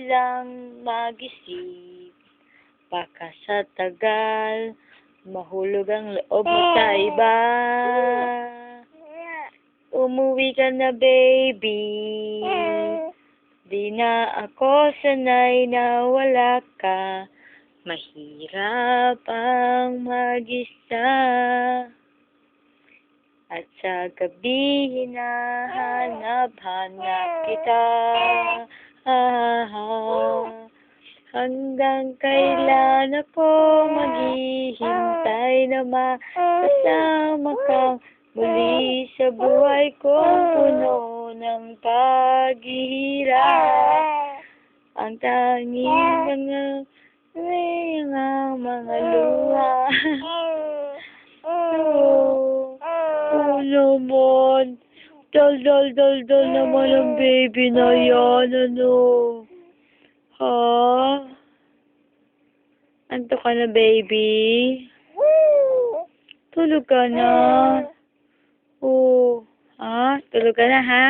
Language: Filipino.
lang mag-isip. Baka sa tagal, mahulog ang loob mo sa iba. Umuwi ka na, baby. Di na ako sanay na wala ka. Mahirap ang mag-isa. At sa gabi hinahanap-hanap kita. Hanggang kailan ako maghihintay na makasama kang muli sa buhay kong puno ng paghihirap. Ang tanging mga luha. Naman. Dal naman ang baby na yan, ano? Ha? Anto ka na, baby? Tulog ka na. Oo. Ha? Tulog ka na, ha?